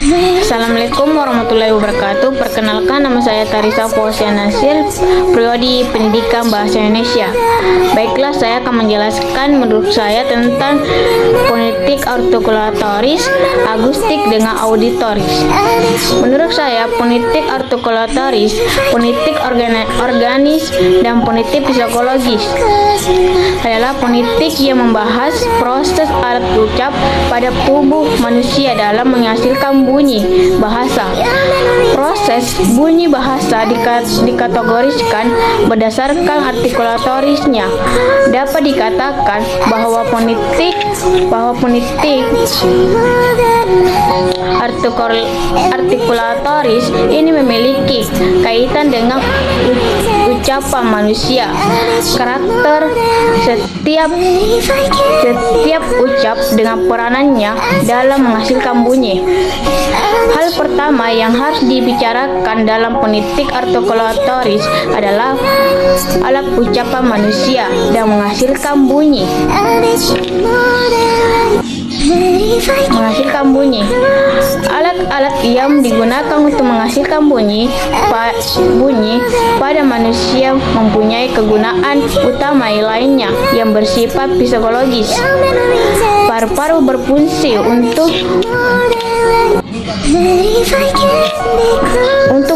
Assalamualaikum warahmatullahi wabarakatuh. Perkenalkan, nama saya Tarisa Fauziah Nasir, Prodi Pendidikan Bahasa Indonesia. Baiklah, saya akan menjelaskan menurut saya tentang fonetik artikulatoris, agustik dengan auditoris. Menurut saya, fonetik artikulatoris, fonetik organis, dan fonetik psikologis adalah fonetik yang membahas proses alat ucap pada tubuh manusia dalam menghasilkan bunyi bahasa. Proses bunyi bahasa dikategoriskan berdasarkan artikulatorisnya. Dapat dikatakan bahwa fonetik artikulatoris ini memiliki kaitan dengan ucapan manusia. Karakter setiap ucap dengan peranannya dalam menghasilkan bunyi. Hal pertama yang harus dibicarakan dalam fonetik artikulatoris adalah alat ucapan manusia dan menghasilkan bunyi. Alat-alat yang digunakan untuk menghasilkan bunyi pada manusia mempunyai kegunaan utama lainnya yang bersifat psikologis. Paru-paru berfungsi untuk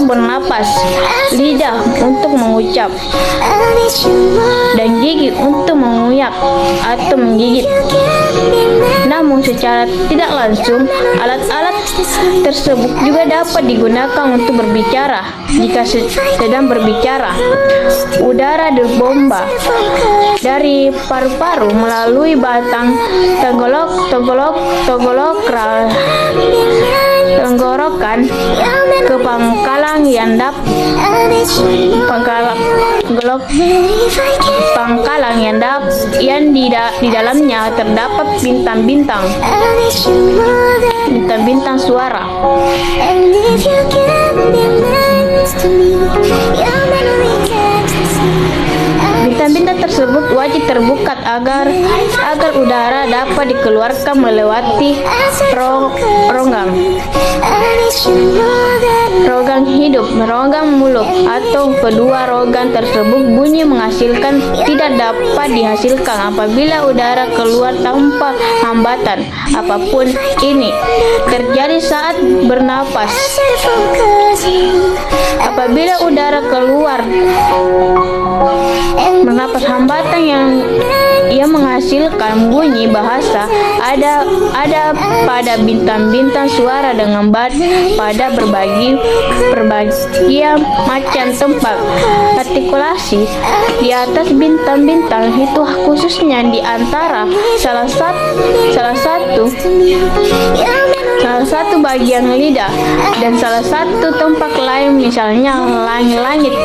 bernapas, lidah untuk mengucap, dan gigi untuk menguyak atau menggigit. Namun secara tidak langsung, alat-alat tersebut juga dapat digunakan untuk berbicara. Jika sedang berbicara, udara berbomba dari paru-paru melalui batang tenggorokan ke pangkalan yang di dalamnya terdapat bintang-bintang suara. Bintang-bintang tersebut wajib terbuka agar udara dapat dikeluarkan melewati ronggang hidup, ronggang mulut, atau kedua ronggang tersebut. Bunyi menghasilkan tidak dapat dihasilkan apabila udara keluar tanpa hambatan apapun. Ini terjadi saat bernapas. Apabila udara keluar bernapas, hambatan yang menghasilkan bunyi bahasa ada pada bintang-bintang suara dengan pada berbagai macam tempat artikulasi di atas bintang-bintang itu, khususnya di antara salah satu bagian lidah dan salah satu tempat lain, misalnya langit,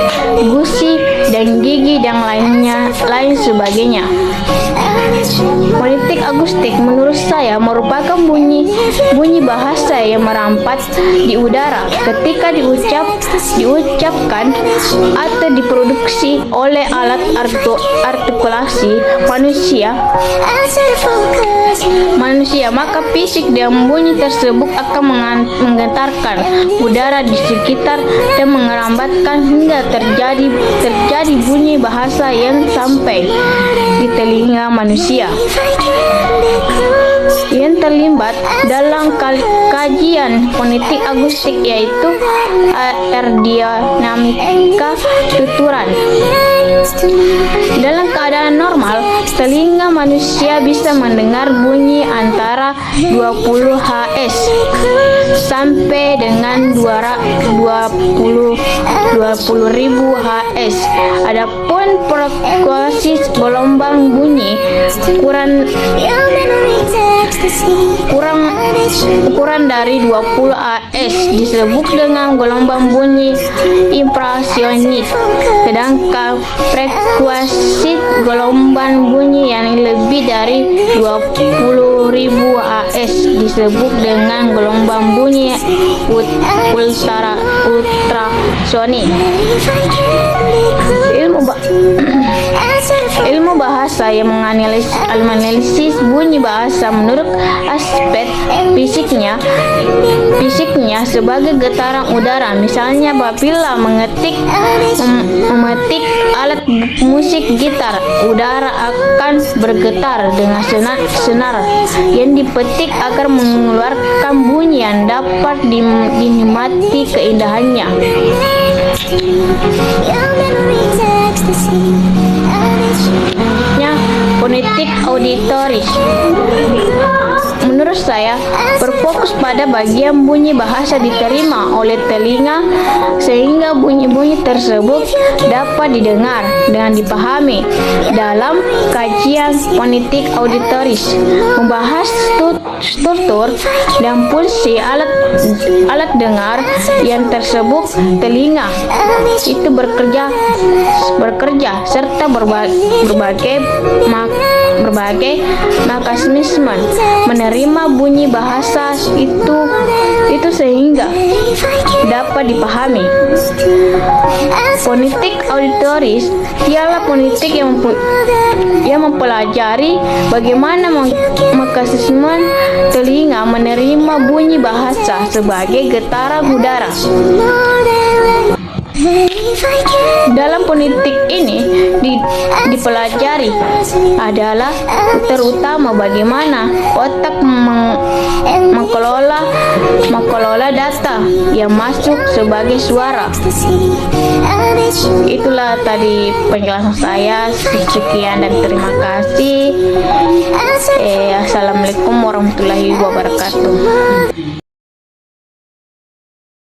gusi, dan gigi, dan lain sebagainya. Fonetik agustik menurut saya merupakan bunyi bahasa yang merampat di udara ketika diucapkan atau diproduksi oleh alat artikulasi manusia. Maka fisik dan bunyi tersebut akan menggetarkan udara di sekitar dan mengerambatkan hingga terjadi bunyi bahasa yang sampai di telinga manusia. Yang terlibat dalam kajian fonetik agustik yaitu aerodinamika tuturan. Dalam keadaan normal, telinga manusia bisa mendengar bunyi antara 20 Hz sampai dengan 20.000 Hz. Adapun frekuensi gelombang bunyi kurang dari 20 Hz disebut dengan gelombang bunyi infrasonik. Sedangkan frekuensi gelombang bunyi yang lebih dari 20.000 Hz disebut dengan gelombang bunyi ultrasonik. Ilmu bahasa yang menganalisis bunyi bahasa menurut aspek fisiknya bunyinya sebagai getaran udara. Misalnya apabila memetik alat musik gitar, udara akan bergetar dengan senar yang dipetik agar mengeluarkan bunyi yang dapat dinikmati keindahannya. Fonetik auditoris. Menurut saya, berfokus pada bagian bunyi bahasa diterima oleh telinga sehingga bunyi-bunyi tersebut dapat didengar dan dipahami. Dalam kajian fonetik auditoris membahas struktur dan fungsi alat dengar yang tersebut. Telinga itu bekerja serta berbagai mekanisme menerima bunyi bahasa itu sehingga dapat dipahami. Fonetik auditoris ialah fonetik yang mempelajari bagaimana mekanisme telinga menerima bunyi bahasa sebagai getaran udara. Dalam fonetik ini dipelajari adalah terutama bagaimana otak mengelola data yang masuk sebagai suara. Itulah tadi penjelasan saya. Sekian dan terima kasih. Assalamualaikum warahmatullahi wabarakatuh.